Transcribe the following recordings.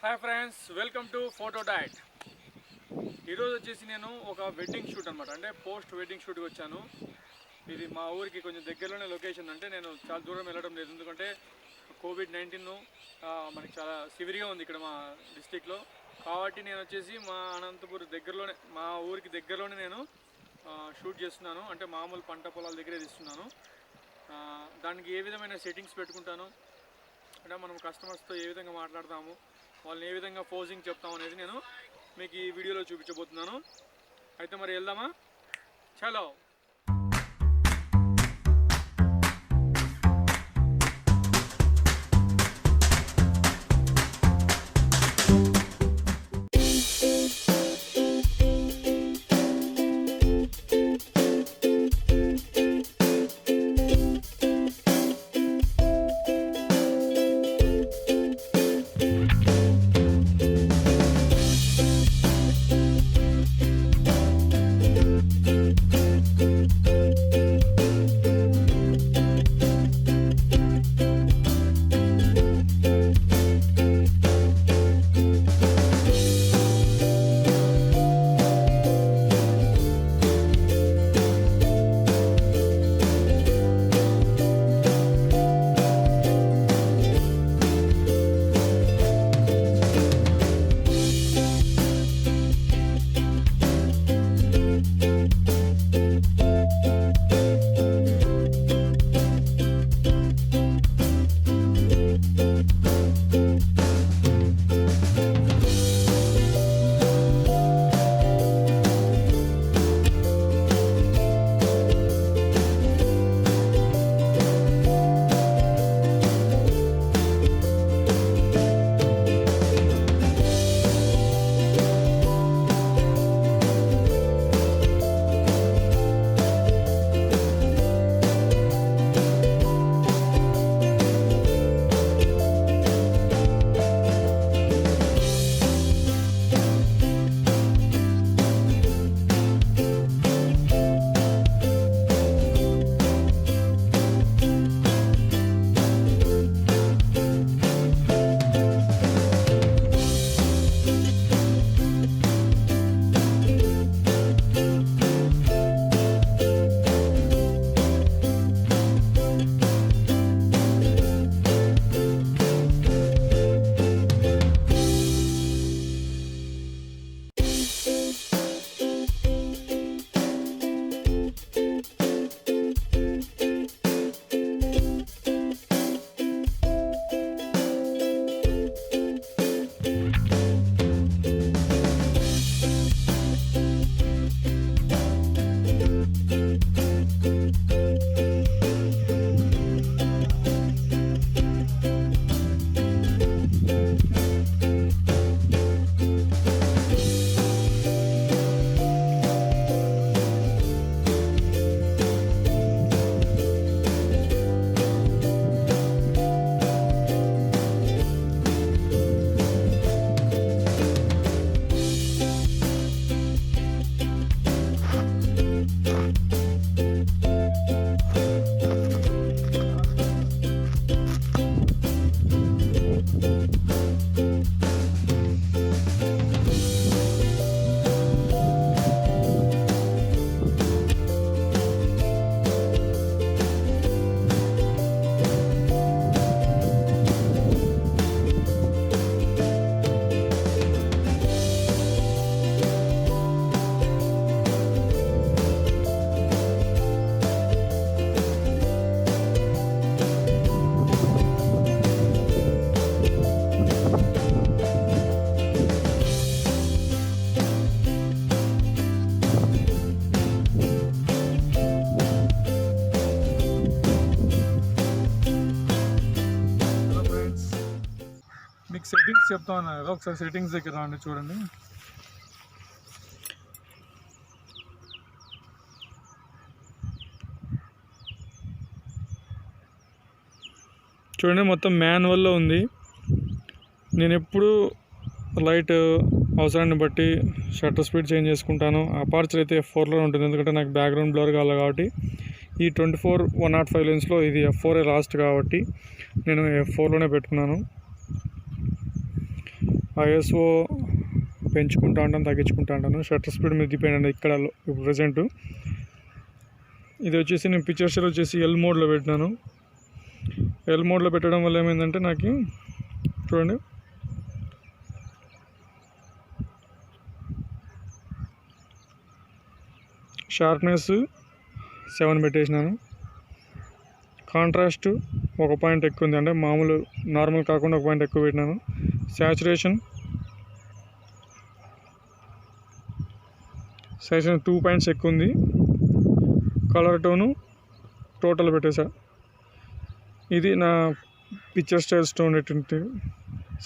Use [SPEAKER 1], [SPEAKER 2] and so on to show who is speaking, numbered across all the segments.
[SPEAKER 1] Hi friends, welcome to ఫోటోడైట్. ఈరోజు వచ్చేసి నేను ఒక వెడ్డింగ్ షూట్ అనమాట, అంటే పోస్ట్ వెడ్డింగ్ షూట్కి వచ్చాను. ఇది మా ఊరికి కొంచెం దగ్గరలోనే లొకేషన్. అంటే నేను చాలా దూరం వెళ్ళడం లేదు, ఎందుకంటే కోవిడ్-19 మనకి చాలా సివియర్గా ఉంది ఇక్కడ మా డిస్టిక్లో. కాబట్టి నేను వచ్చేసి మా అనంతపూర్ దగ్గరలోనే, మా ఊరికి దగ్గరలోనే నేను షూట్ చేస్తున్నాను. అంటే మామూలు పంట పొలాల దగ్గరే తీస్తున్నాను. దానికి ఏ విధమైన సెట్టింగ్స్ పెట్టుకుంటాను, అంటే మనం కస్టమర్స్తో ఏ విధంగా మాట్లాడతాము, వాళ్ళని ఏ విధంగా పోజింగ్ చెప్తాం అనేది నేను మీకు ఈ వీడియోలో చూపించబోతున్నాను. అయితే మరి వెళ్దామా? చలో. మీకు సెట్టింగ్స్ చెప్తా ఉన్నా కదా, ఒకసారి సెట్టింగ్స్ దగ్గర రండి. చూడండి, మొత్తం మాన్యువల్లో ఉంది. నేను ఎప్పుడు లైట్ అవసరాన్ని బట్టి షట్టర్ స్పీడ్ చేంజ్ చేసుకుంటాను. అపార్చర్ అయితే F4లో ఉంటుంది, ఎందుకంటే నాకు బ్యాక్గ్రౌండ్ బ్లర్ కావాలి కాబట్టి. ఈ 24-105 లెన్స్లో ఇది F4 లాస్ట్ కాబట్టి నేను F4లోనే పెట్టుకున్నాను. ఐఎస్ఓ పెంచుకుంటా ఉంటాను, తగ్గించుకుంటా ఉంటాను. షట్టర్ స్పీడ్ మీద డిపెండ్ అండి. ఇక్కడ ఇప్పుడు ప్రజెంట్ ఇది వచ్చేసి నేను పిక్చర్ షేర్ వచ్చేసి ఎల్ మోడ్లో పెట్టినాను. ఎల్ మోడ్లో పెట్టడం వల్ల ఏమైందంటే నాకు చూడండి షార్ప్నెస్ 7 పెట్టేసినాను. కాంట్రాస్ట్ 1 పాయింట్ ఎక్కువ ఉంది, అంటే మామూలు నార్మల్ కాకుండా 1 పాయింట్ ఎక్కువ పెట్టినాను. సాచురేషన్ 2 పాయింట్స్ ఎక్కువ ఉంది. కలర్ టోను టోటల్ పెట్టేసా. ఇది నా పిక్చర్ స్టైల్స్తో ఉండేటువంటి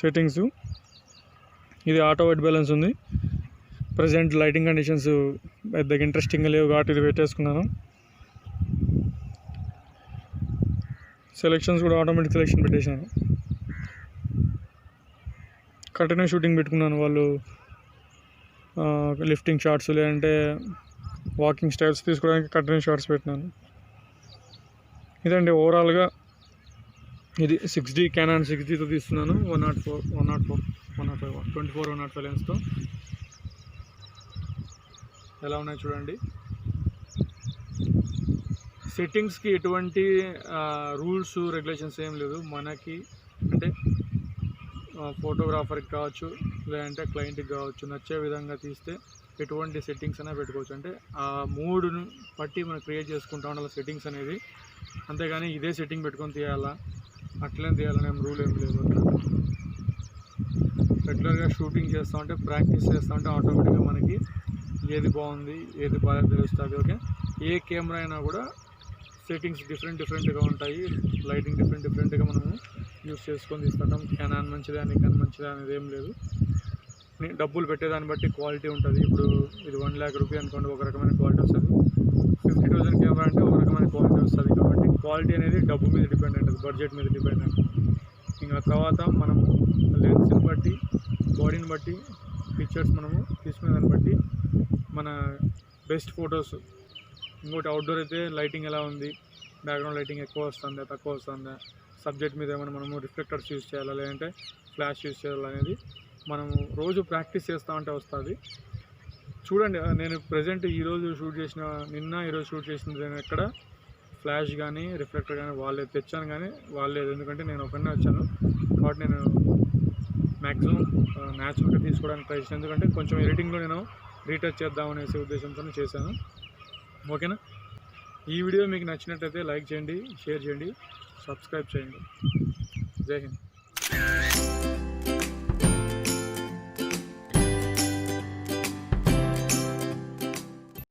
[SPEAKER 1] సెట్టింగ్స్. ఇది ఆటో వైట్ బ్యాలెన్స్ ఉంది. ప్రజెంట్ లైటింగ్ కండిషన్స్ పెద్దగా ఇంట్రెస్టింగ్గా లేవు కాబట్టి ఇది పెట్టేసుకున్నాను. సెలెక్షన్స్ కూడా ఆటోమేటిక్ సెలెక్షన్ పెట్టేసాను. కంటిన్యూ షూటింగ్ పెట్టుకున్నాను. వాళ్ళు లిఫ్టింగ్ షాట్స్ లేదంటే వాకింగ్ స్టైల్స్ తీసుకోవడానికి కంటిన్యూ షాట్స్ పెట్టినాను. ఇదండి ఓవరాల్గా ఇది 6D కెనాన్ 6Dతో తీస్తున్నాను. 104, 105, 24, 105 లెన్స్తో. ఎలా ఉన్నాయి చూడండి. సెట్టింగ్స్కి ఎటువంటి రూల్స్ రెగ్యులేషన్స్ ఏం లేదు. మనకి అంటే ఫోటోగ్రాఫర్కి కావచ్చు లేదంటే క్లయింట్కి కావచ్చు నచ్చే విధంగా తీస్తే ఎటువంటి సెట్టింగ్స్ అయినా పెట్టుకోవచ్చు. అంటే ఆ మూడ్ను బట్టి మనం క్రియేట్ చేసుకుంటా ఉండాలి సెట్టింగ్స్ అనేది. అంతేగాని ఇదే సెట్టింగ్ పెట్టుకొని తీయాలా అట్లనే తీయాలని ఏం రూల్ ఏం లేదు. రెగ్యులర్గా షూటింగ్ చేస్తూ ఉంటే ప్రాక్టీస్ చేస్తూ ఉంటే ఆటోమేటిక్గా మనకి ఏది బాగుంది ఏది బాగా తెలుస్తుంది. ఓకే, ఏ కెమెరా అయినా కూడా సెట్టింగ్స్ డిఫరెంట్గా ఉంటాయి. లైటింగ్ డిఫరెంట్గా మనము యూస్ చేసుకొని తీస్తుంటాం. కెనాన్ మంచిదా నికాన్ మంచిదా అనేది ఏం లేదు. డబ్బులు పెట్టేదాన్ని బట్టి క్వాలిటీ ఉంటుంది. ఇప్పుడు ఇది 1 lakh రూపీ అనుకోండి, ఒక రకమైన క్వాలిటీ వస్తుంది. 50,000 కెమెరా అంటే ఒక రకమైన క్వాలిటీ వస్తుంది. కాబట్టి క్వాలిటీ అనేది డబ్బు మీద డిపెండ్ ఉంటుంది, బడ్జెట్ మీద డిపెండ్ ఉంటుంది. ఇంకా తర్వాత మనము లెన్స్ని బట్టి బాడీని బట్టి పిక్చర్స్ మనము తీసుకునే దాన్ని బట్టి మన బెస్ట్ ఫొటోస్. ఇంకోటి అవుట్డోర్ అయితే లైటింగ్ ఎలా ఉంది, బ్యాక్గ్రౌండ్ లైటింగ్ ఎక్కువ వస్తుందా తక్కువ వస్తుందా, సబ్జెక్ట్ మీద ఏమైనా మనము రిఫ్లెక్టర్స్ యూజ్ చేయాలా లేదంటే ఫ్లాష్ యూజ్ చేయాలా అనేది మనము రోజు ప్రాక్టీస్ చేస్తూ ఉంటే వస్తుంది. చూడండి, నేను ప్రజెంట్ ఈరోజు షూట్ చేసిన ఈరోజు షూట్ చేసింది నేను ఎక్కడ ఫ్లాష్ కానీ రిఫ్లెక్టర్ కానీ వాళ్ళే తెచ్చాను, కానీ వాళ్ళేది. ఎందుకంటే నేను ఒకనే వచ్చాను కాబట్టి నేను మ్యాక్సిమం న్యాచురల్గా తీసుకోవడానికి ట్రై చేశాను. ఎందుకంటే కొంచెం ఎడిటింగ్లో నేను రీటచ్ చేద్దామనేసి ఉద్దేశంతో చేశాను. ఓకేనా, ఈ వీడియో మీకు నచ్చినట్లయితే లైక్ చేయండి, షేర్ చేయండి, సబ్స్క్రైబ్ చేయండి. జై హింద్.